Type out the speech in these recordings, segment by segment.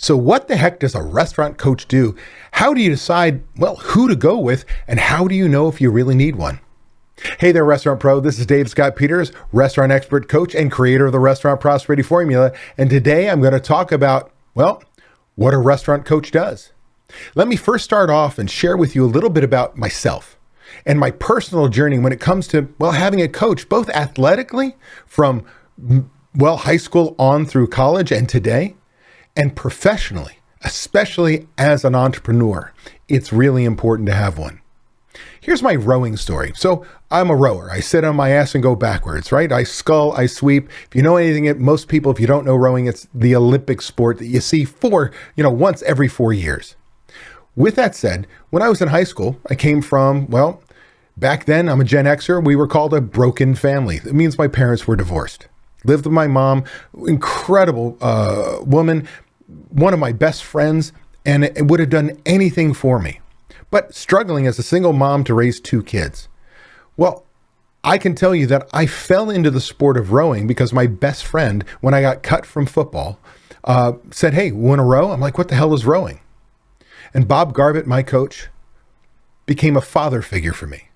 So what the heck does a restaurant coach do? How do you decide, well, who to go with, and how do you know if you really need one? Hey there, Restaurant Pro. This is Dave Scott Peters, restaurant expert, coach, and creator of the Restaurant Prosperity Formula. And today I'm going to talk about, well, what a restaurant coach does. Let me first start off and share with you a little bit about myself and my personal journey when it comes to, well, having a coach, both athletically from, well, high school on through college and today, and professionally, especially as an entrepreneur. It's really important to have one. Here's my rowing story. So I'm a rower. I sit on my ass and go backwards, right? I scull, I sweep. If you know anything, most people, if you don't know rowing, it's the Olympic sport that you see once every 4 years. With that said, when I was in high school, I came from, well, back then I'm a Gen Xer. We were called a broken family. It means my parents were divorced. Lived with my mom, incredible woman, one of my best friends, and it would have done anything for me. But struggling as a single mom to raise 2 kids. Well, I can tell you that I fell into the sport of rowing because my best friend, when I got cut from football, said, "Hey, want to row?" I'm like, "What the hell is rowing?" And Bob Garbett, my coach, became a father figure for me.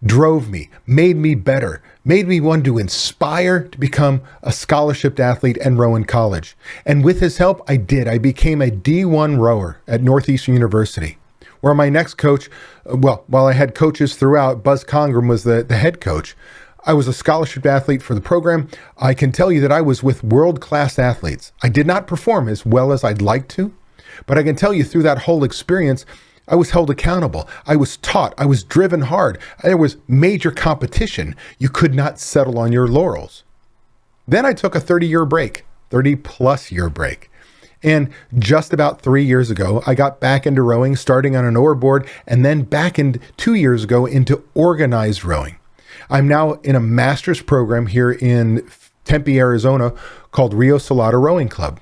Drove me, made me better, made me want to inspire to become a scholarship athlete and row in college. And with his help, I did. I became a D1 rower at Northeastern University, where my next coach, well, while I had coaches throughout, Buzz Congram was the head coach. I was a scholarship athlete for the program. I can tell you that I was with world-class athletes. I did not perform as well as I'd like to, but I can tell you through that whole experience, I was held accountable. I was taught. I was driven hard. There was major competition. You could not settle on your laurels. Then I took a 30-year break, 30-plus year break. And just about 3 years ago, I got back into rowing, starting on an oar board, and then back in 2 years ago into organized rowing. I'm now in a master's program here in Tempe, Arizona, called Rio Salado Rowing Club.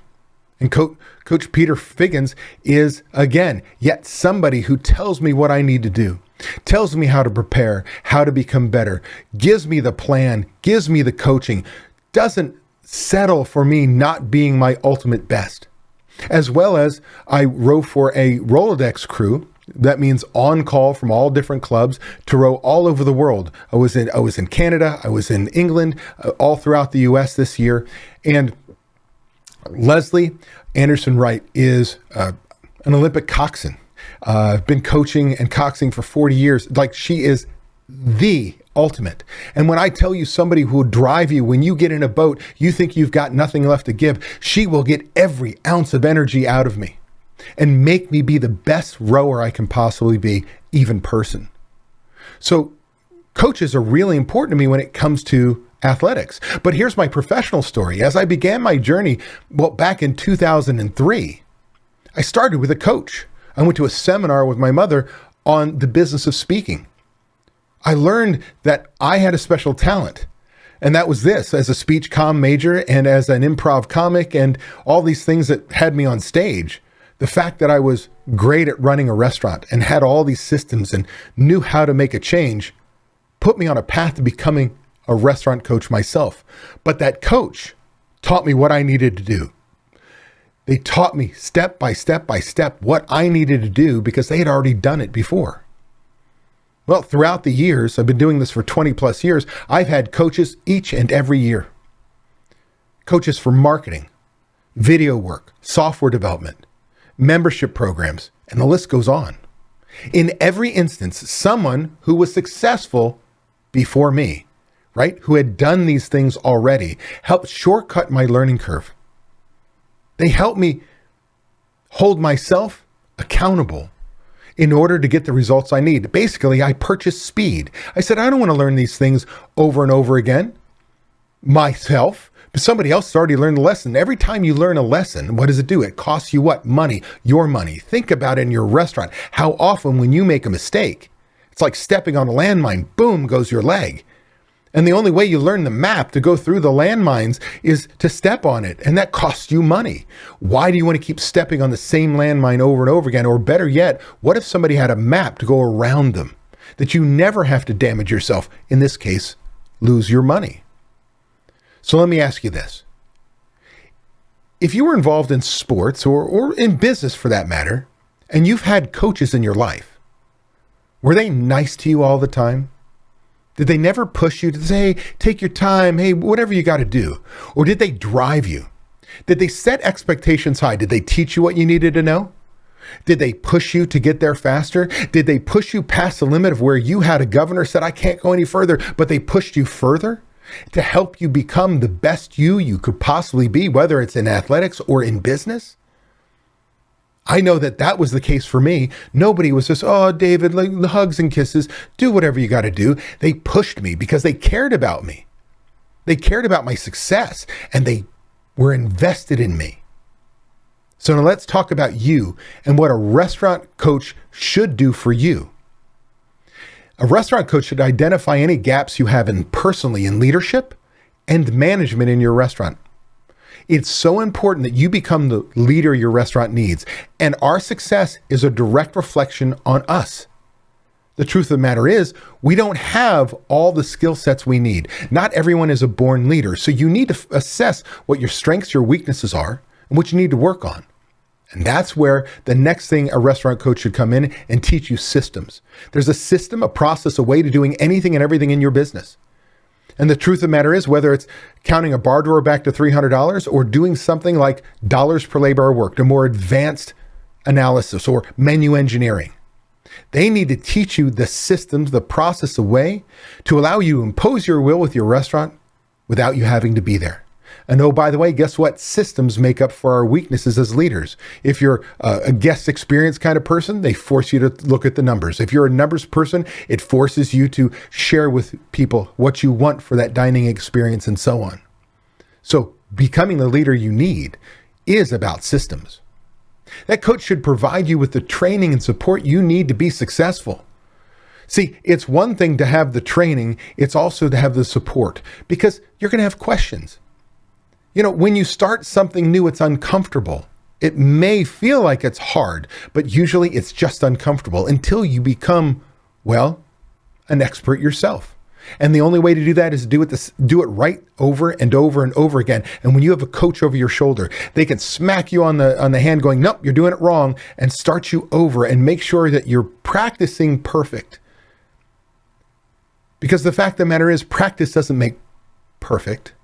And Coach Peter Figgins is, again, yet somebody who tells me what I need to do, tells me how to prepare, how to become better, gives me the plan, gives me the coaching, doesn't settle for me not being my ultimate best. As well as I row for a Rolodex crew. That means on call from all different clubs to row all over the world. I was in Canada, I was in England, all throughout the US this year. And Leslie Anderson Wright is an Olympic coxswain. Been coaching and coxing for 40 years. Like, she is the ultimate. And when I tell you somebody who will drive you, when you get in a boat, you think you've got nothing left to give, she will get every ounce of energy out of me and make me be the best rower I can possibly be, even person. So coaches are really important to me when it comes to athletics. But here's my professional story. As I began my journey, well, back in 2003, I started with a coach. I went to a seminar with my mother on the business of speaking. I learned that I had a special talent, and that was this: as a speech comm major and as an improv comic and all these things that had me on stage, the fact that I was great at running a restaurant and had all these systems and knew how to make a change put me on a path to becoming a restaurant coach myself. But that coach taught me what I needed to do. They taught me step by step by step what I needed to do because they had already done it before. Well, throughout the years, I've been doing this for 20 plus years, I've had coaches each and every year. Coaches for marketing, video work, software development, membership programs, and the list goes on. In every instance, someone who was successful before me, right, who had done these things already, helped shortcut my learning curve. They helped me hold myself accountable in order to get the results I need. Basically, I purchased speed. I said, I don't want to learn these things over and over again myself, but somebody else has already learned the lesson. Every time you learn a lesson, what does it do? It costs you what? Money, your money. Think about it in your restaurant. How often when you make a mistake, it's like stepping on a landmine, boom, goes your leg. And the only way you learn the map to go through the landmines is to step on it. And that costs you money. Why do you want to keep stepping on the same landmine over and over again? Or better yet, what if somebody had a map to go around them that you never have to damage yourself? In this case, lose your money. So let me ask you this. if you were involved in sports or in business for that matter, and you've had coaches in your life, were they nice to you all the time? Did they never push you to say, hey, take your time, hey, whatever you got to do? Or did they drive you? Did they set expectations high? Did they teach you what you needed to know? Did they push you to get there faster? Did they push you past the limit of where you had a governor said, I can't go any further, but they pushed you further to help you become the best you could possibly be, whether it's in athletics or in business? I know that was the case for me. Nobody was just, oh, David, like hugs and kisses, do whatever you got to do. They pushed me because they cared about me. They cared about my success and they were invested in me. So now let's talk about you and what a restaurant coach should do for you. A restaurant coach should identify any gaps you have personally in leadership and management in your restaurant. It's so important that you become the leader your restaurant needs. And our success is a direct reflection on us. The truth of the matter is, we don't have all the skill sets we need. Not everyone is a born leader. So you need to assess what your strengths, your weaknesses are, and what you need to work on. And that's where the next thing a restaurant coach should come in and teach you systems. There's a system, a process, a way to doing anything and everything in your business. And the truth of the matter is, whether it's counting a bar drawer back to $300 or doing something like dollars per labor hour worked, a more advanced analysis or menu engineering, they need to teach you the systems, the process, a way to allow you to impose your will with your restaurant without you having to be there. And oh, by the way, guess what? Systems make up for our weaknesses as leaders. If you're a guest experience kind of person, they force you to look at the numbers. If you're a numbers person, it forces you to share with people what you want for that dining experience and so on. So becoming the leader you need is about systems. That coach should provide you with the training and support you need to be successful. See, it's one thing to have the training, it's also to have the support because you're going to have questions. You know, when you start something new, it's uncomfortable. It may feel like it's hard, but usually it's just uncomfortable until you become, well, an expert yourself. And the only way to do that is do it right over and over and over again. And when you have a coach over your shoulder, they can smack you on the hand going, nope, you're doing it wrong, and start you over and make sure that you're practicing perfect. Because the fact of the matter is, practice doesn't make perfect.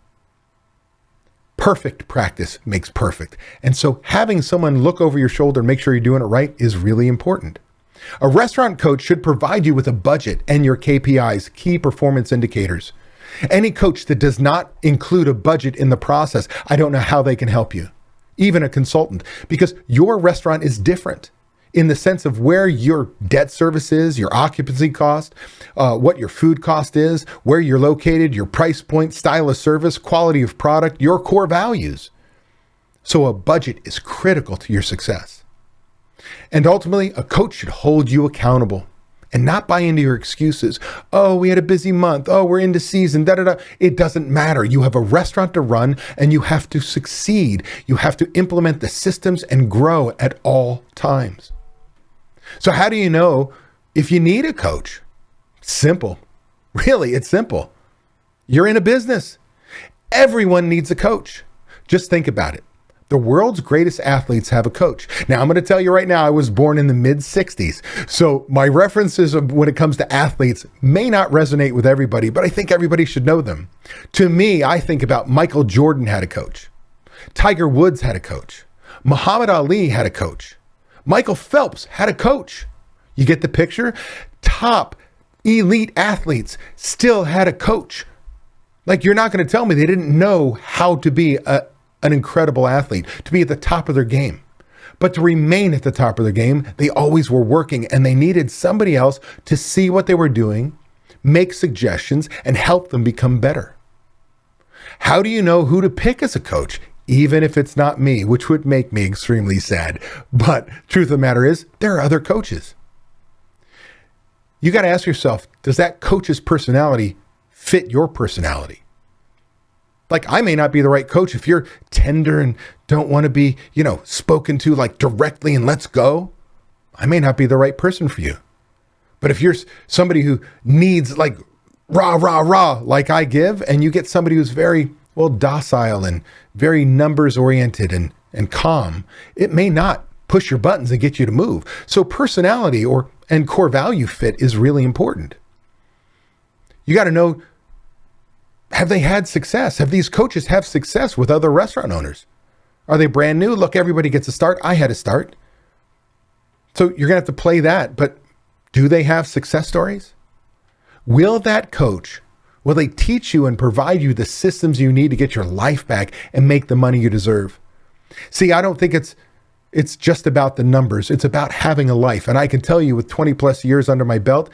Perfect practice makes perfect. And so having someone look over your shoulder and make sure you're doing it right is really important. A restaurant coach should provide you with a budget and your KPIs, key performance indicators. Any coach that does not include a budget in the process, I don't know how they can help you. Even a consultant, because your restaurant is different in the sense of where your debt service is, your occupancy cost, what your food cost is, where you're located, your price point, style of service, quality of product, your core values. So a budget is critical to your success. And ultimately, a coach should hold you accountable and not buy into your excuses. Oh, we had a busy month. Oh, we're into season, da-da-da. It doesn't matter. You have a restaurant to run and you have to succeed. You have to implement the systems and grow at all times. So how do you know if you need a coach? Simple. Really, it's simple. You're in a business. Everyone needs a coach. Just think about it. The world's greatest athletes have a coach. Now, I'm going to tell you right now, I was born in the mid-60s. So my references when it comes to athletes may not resonate with everybody, but I think everybody should know them. To me, I think about Michael Jordan had a coach. Tiger Woods had a coach. Muhammad Ali had a coach. Michael Phelps had a coach. You get the picture? Top elite athletes still had a coach. Like, you're not going to tell me they didn't know how to be an incredible athlete, to be at the top of their game. But to remain at the top of their game, they always were working and they needed somebody else to see what they were doing, make suggestions, and help them become better. How do you know who to pick as a coach? Even if it's not me, which would make me extremely sad. But truth of the matter is, there are other coaches. You got to ask yourself, does that coach's personality fit your personality? Like, I may not be the right coach if you're tender and don't want to be, spoken to like directly and let's go. I may not be the right person for you. But if you're somebody who needs like rah, rah, rah, like I give, and you get somebody who's very well, docile and very numbers oriented and calm, it may not push your buttons and get you to move. So personality and core value fit is really important. You got to know, have they had success? Have these coaches have success with other restaurant owners? Are they brand new? Look, everybody gets a start. I had a start. So you're going to have to play that, but do they have success stories? Will that coach, will they teach you and provide you the systems you need to get your life back and make the money you deserve? See, I don't think it's just about the numbers. It's about having a life. And I can tell you with 20 plus years under my belt,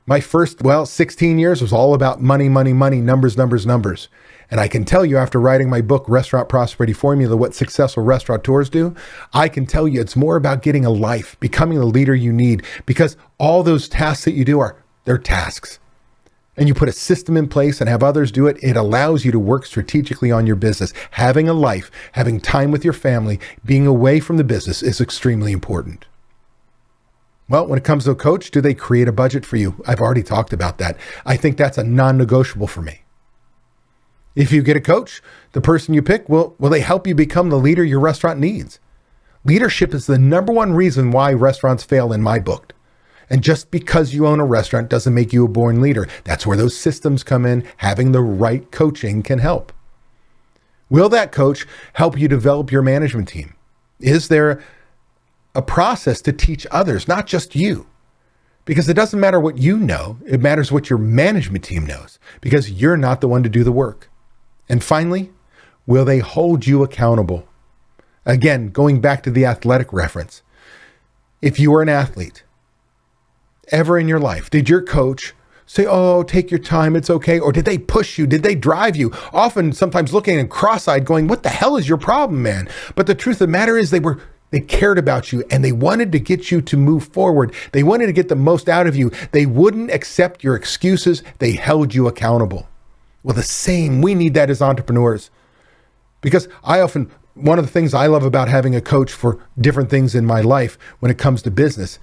my first, 16 years was all about money, money, money, numbers, numbers, numbers. And I can tell you after writing my book, Restaurant Prosperity Formula, what successful restaurateurs do, I can tell you it's more about getting a life, becoming the leader you need, because all those tasks that you do they're tasks. And you put a system in place and have others do it, it allows you to work strategically on your business. Having a life, having time with your family, being away from the business is extremely important. Well, when it comes to a coach, do they create a budget for you? I've already talked about that. I think that's a non-negotiable for me. If you get a coach, the person you pick, will they help you become the leader your restaurant needs? Leadership is the number one reason why restaurants fail in my book. And just because you own a restaurant doesn't make you a born leader. That's where those systems come in. Having the right coaching can help. Will that coach help you develop your management team? Is there a process to teach others, not just you? Because it doesn't matter what you know, it matters what your management team knows, because you're not the one to do the work. And finally, will they hold you accountable? Again, going back to the athletic reference. If you were an athlete, ever in your life, did your coach say, oh, take your time, it's okay? Or did they push you? Did they drive you? Often, sometimes looking and cross-eyed going, what the hell is your problem, man? But the truth of the matter is they cared about you and they wanted to get you to move forward. They wanted to get the most out of you. They wouldn't accept your excuses. They held you accountable. Well, the same, we need that as entrepreneurs. Because one of the things I love about having a coach for different things in my life when it comes to business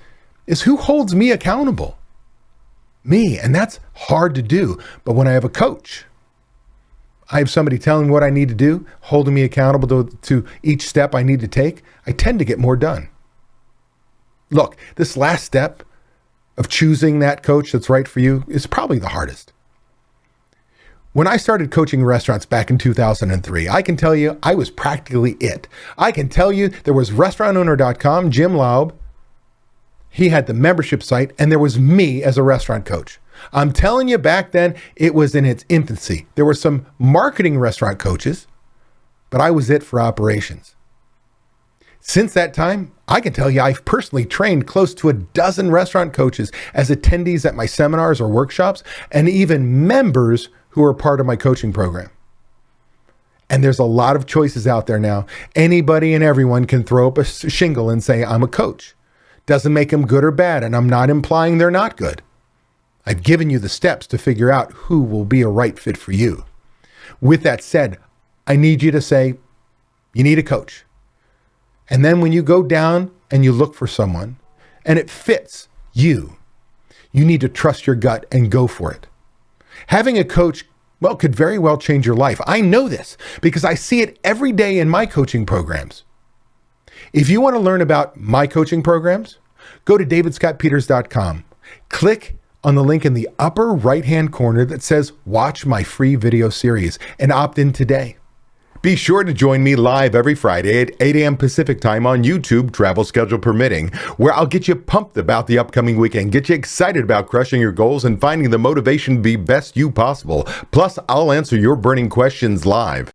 is who holds me accountable? Me. And that's hard to do. But when I have a coach, I have somebody telling me what I need to do, holding me accountable to each step I need to take, I tend to get more done. Look, this last step of choosing that coach that's right for you is probably the hardest. When I started coaching restaurants back in 2003, I can tell you I was practically it. I can tell you there was restaurantowner.com, Jim Laub. He had the membership site, and there was me as a restaurant coach. I'm telling you, back then, it was in its infancy. There were some marketing restaurant coaches, but I was it for operations. Since that time, I can tell you I've personally trained close to a dozen restaurant coaches as attendees at my seminars or workshops, and even members who are part of my coaching program. And there's a lot of choices out there now. Anybody and everyone can throw up a shingle and say, I'm a coach. Doesn't make them good or bad, and I'm not implying they're not good. I've given you the steps to figure out who will be a right fit for you. With that said, I need you to say, you need a coach. And then when you go down and you look for someone and it fits you, you need to trust your gut and go for it. Having a coach, could very well change your life. I know this because I see it every day in my coaching programs. If you want to learn about my coaching programs, go to davidscottpeters.com. Click on the link in the upper right-hand corner that says watch my free video series and opt in today. Be sure to join me live every Friday at 8 a.m. Pacific time on YouTube, travel schedule permitting, where I'll get you pumped about the upcoming weekend, get you excited about crushing your goals and finding the motivation to be best you possible. Plus, I'll answer your burning questions live.